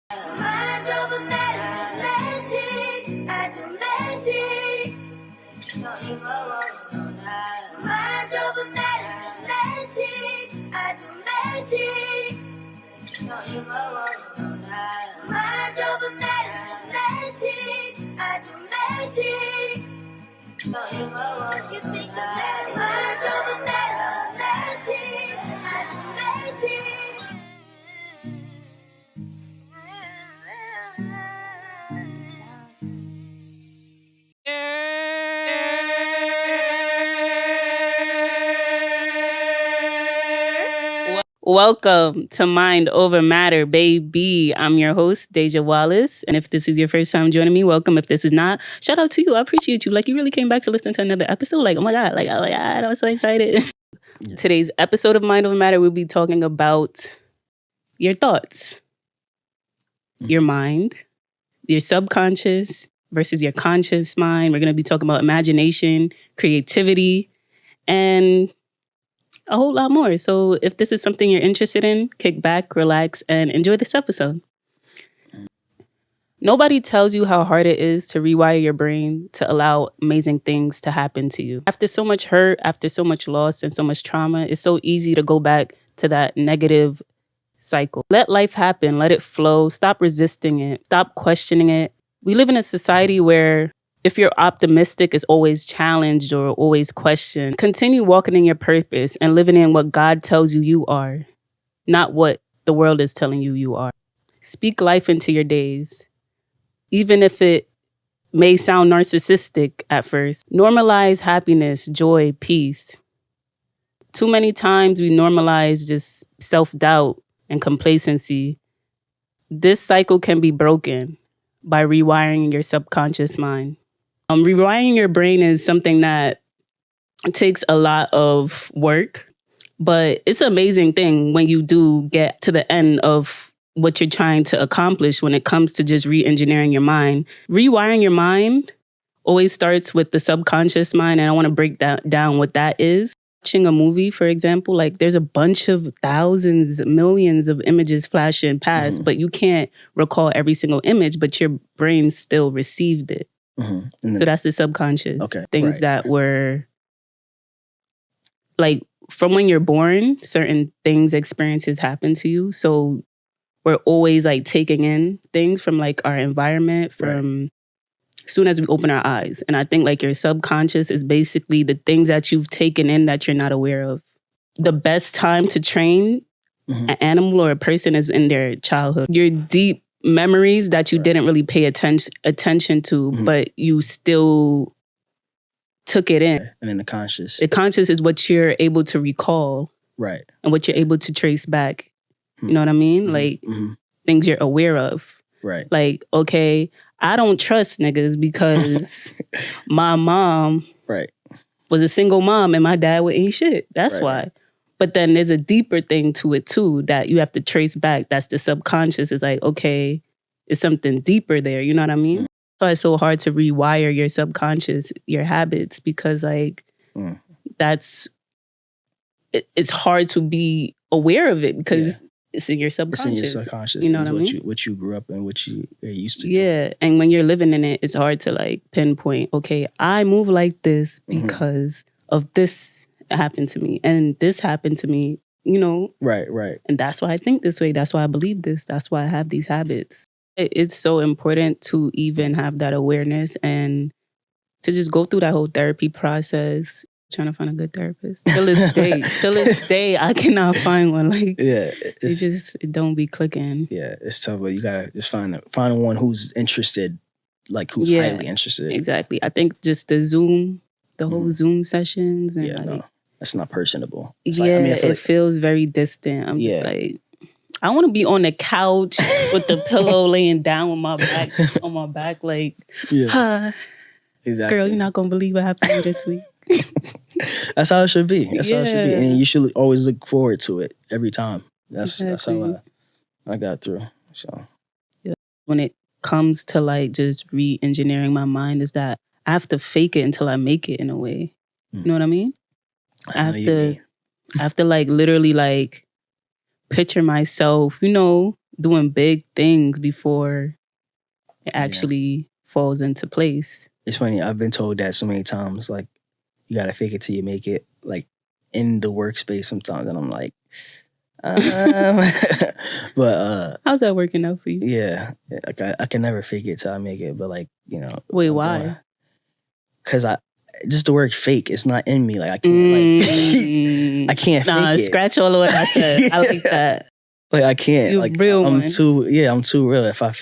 Mind over matter is magic. I do magic. Don't even want to know now. Mind over matter is magic. I do magic. Don't even want to know now. Mind over matter is magic. I do magic. Don't even want to think about it. Mind over matter is magic. I do magic. Welcome to Mind Over Matter, baby. I'm your host, DEJA Wallace. And if this is your first time joining me, welcome. If this is not, shout out to you. I appreciate you. Like, you really came back to listen to another episode. Like, oh my God, I was so excited. Yeah. Today's episode of Mind Over Matter, we'll be talking about your thoughts, your mind, your subconscious versus your conscious mind. We're going to be talking about imagination, creativity, and a whole lot more. So if this is something you're interested in, kick back, relax, and enjoy this episode. Nobody tells you how hard it is to rewire your brain to allow amazing things to happen to you. After so much hurt, after so much loss and so much trauma, it's so easy to go back to that negative cycle. Let life happen. Let it flow. Stop resisting it. Stop questioning it. We live in a society where if you're optimistic, it's always challenged or always questioned. Continue walking in your purpose and living in what God tells you you are, not what the world is telling you you are. Speak life into your days, even if it may sound narcissistic at first. Normalize happiness, joy, peace. Too many times we normalize just self-doubt and complacency. This cycle can be broken by rewiring your subconscious mind. Rewiring your brain is something that takes a lot of work, but it's an amazing thing when you do get to the end of what you're trying to accomplish when it comes to just re-engineering your mind. Rewiring your mind always starts with the subconscious mind, and I want to break down what that is. Watching a movie, for example, like there's a bunch of thousands, millions of images flashing past, but you can't recall every single image, but your brain still received it. So that's the subconscious. Things that were like from when you're born, certain things, experiences happen to you. So we're always like taking in things from like our environment from as soon as we open our eyes. And I think like your subconscious is basically the things that you've taken in that you're not aware of. The best time to train an animal or a person is in their childhood. Your deep memories that you didn't really pay attention to, but you still took it in. And then the conscious. The conscious is what you're able to recall. Right. And what you're able to trace back. You know what I mean? Like things you're aware of. Right. Like, okay, I don't trust niggas because my mom was a single mom and my dad ain't shit. That's why. But then there's a deeper thing to it too that you have to trace back. That's the subconscious. It's like, okay, it's something deeper there. You know what I mean? So it's so hard to rewire your subconscious, your habits, because like it's hard to be aware of it because it's in your subconscious. It's in your subconscious. You know what I mean? What you grew up in, what you are used to. Yeah. And when you're living in it, it's hard to like pinpoint, okay, I move like this because of this happened to me and this happened to me, you know? Right. And that's why I think this way. That's why I believe this. That's why I have these habits. It's so important to even have that awareness and to just go through that whole therapy process. Trying to find a good therapist. Till this day, I cannot find one. Like, it don't be clicking. Yeah, it's tough, but you gotta just find one who's interested, like who's highly interested. Exactly. I think just the whole Zoom sessions and that's not personable. It's it feels very distant. I'm just like, I want to be on the couch with the pillow laying down with my back on my back, like, exactly. Girl, you're not gonna believe what happened this week. That's how it should be. That's how it should be. And you should always look forward to it every time. That's how I got through. So when it comes to like just re-engineering my mind is that I have to fake it until I make it in a way. You know what I mean? I have to like literally like picture myself, you know, doing big things before it actually falls into place. It's funny. I've been told that so many times, like, you got to fake it till you make it, like, in the workspace sometimes. And I'm like, but how's that working out for you? Yeah. Like, I can never fake it till I make it. But, like, you know. Wait, why? Because just the word fake, it's not in me. Like, I can't, like, I can't fake it. Scratch all of what I said. I like that. Like, I can't. You're like, real I'm one. too real. If I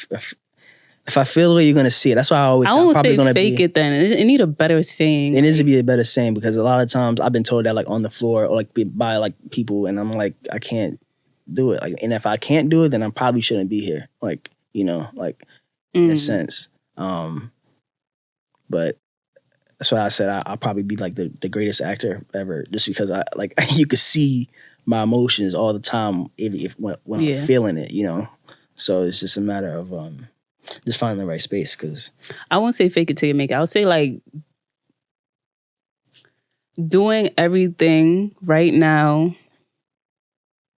feel the way, you're gonna see it. That's why I won't probably say gonna fake it then. It need a better saying. It needs to be a better saying, because a lot of times I've been told that, like, on the floor or, like, by, like, people, and I'm like, I can't do it. Like, and if I can't do it, then I probably shouldn't be here. Like, you know, like, in a sense. But that's why I said I'll probably be like the greatest actor ever, just because I like you could see my emotions all the time when I'm feeling it, you know. So it's just a matter of just finding the right space. Because I won't say fake it till you make it. I'll say, like, doing everything right now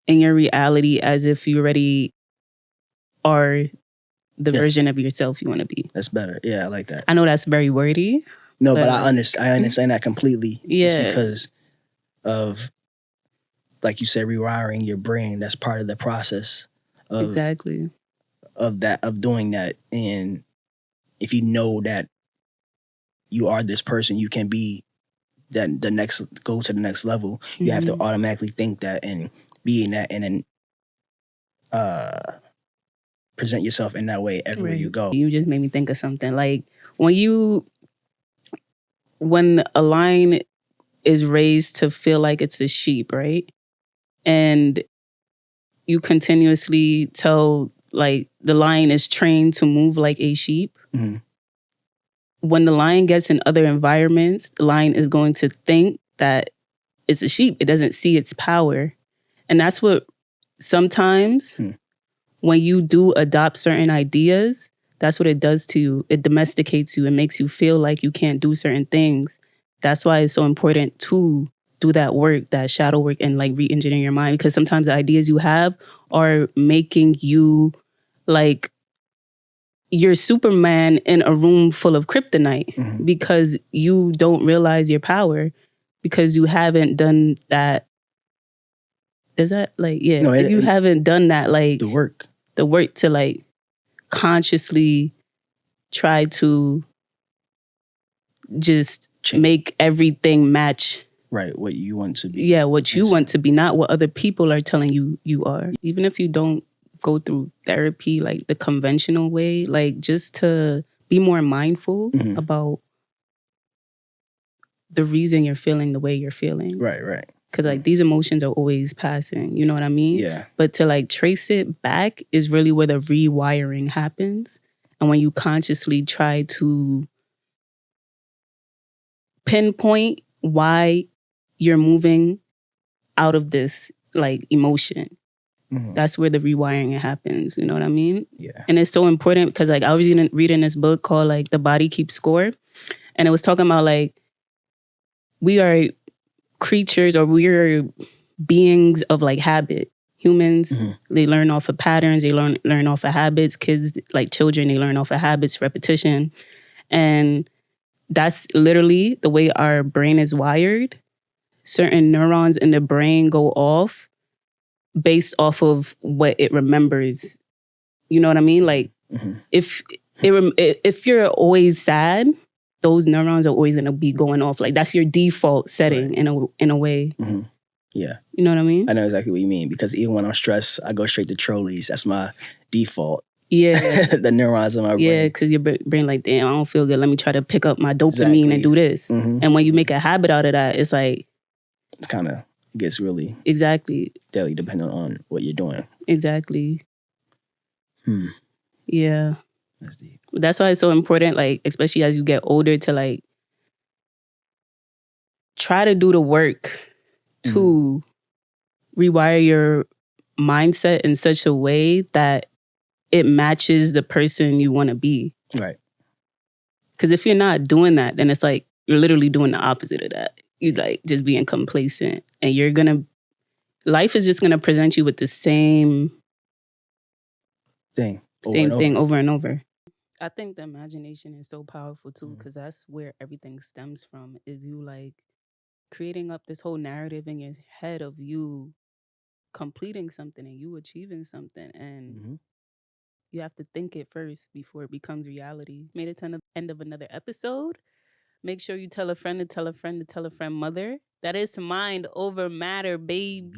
in your reality as if you already are the version of yourself you want to be. That's better. Yeah, I like that. I know that's very wordy. No, but I understand that completely. Yeah. It's because of, like you said, rewiring your brain. That's part of the process of exactly of doing that. And if you know that you are this person, you can be go to the next level. You have to automatically think that and be in that, and then present yourself in that way everywhere you go. You just made me think of something. Like, when a line is raised to feel like it's a sheep, right? And you continuously tell, like, the lion is trained to move like a sheep. Mm-hmm. When the lion gets in other environments, the lion is going to think that it's a sheep. It doesn't see its power. And that's what sometimes when you do adopt certain ideas, that's what it does to you. It domesticates you. It makes you feel like you can't do certain things. That's why it's so important to do that work, that shadow work, and, like, re-engineer your mind. Because sometimes the ideas you have are making you like you're Superman in a room full of kryptonite because you don't realize your power because you haven't done that. Does that, like, yeah, no, you haven't done that, like, the work to, like, consciously try to just make everything match. Right, what you want to be. Yeah, what you want to be, not what other people are telling you you are. Even if you don't go through therapy, like, the conventional way, like, just to be more mindful about the reason you're feeling the way you're feeling. Right. Because, like, these emotions are always passing, you know what I mean? Yeah. But to, like, trace it back is really where the rewiring happens. And when you consciously try to pinpoint why you're moving out of this, like, emotion, that's where the rewiring happens, you know what I mean? Yeah. And it's so important because, like, I was reading this book called, like, The Body Keeps Score. And it was talking about, like, we are creatures, or we're beings of, like, habit. Humans, they learn off of patterns, they learn off of habits. Kids, like children, they learn off of habits, repetition. And that's literally the way our brain is wired. Certain neurons in the brain go off based off of what it remembers. You know what I mean? Like, if you're always sad, those neurons are always going to be going off. Like, that's your default setting in a way. Yeah. You know what I mean? I know exactly what you mean, because even when I'm stressed, I go straight to trolleys. That's my default. Yeah. The neurons in my brain. Yeah, because your brain, like, damn, I don't feel good. Let me try to pick up my dopamine and do this. And when you make a habit out of that, it's like... It's kind of... It gets really... Exactly. Deadly depending on what you're doing. Exactly. Yeah. That's deep. That's why it's so important, like, especially as you get older, to, like, try to do the work to rewire your mindset in such a way that it matches the person you want to be. Right. Because if you're not doing that, then it's like you're literally doing the opposite of that. You're, like, just being complacent. And life is just going to present you with the same thing. Same thing over and over. I think the imagination is so powerful too, Mhm. because that's where everything stems from, is you like creating up this whole narrative in your head of you completing something and you achieving something, and Mhm. you have to think it first before it becomes reality. Made it to the end of another episode. Make sure you tell a friend to tell a friend to tell a friend, mother. That is Mind Over Matter, baby.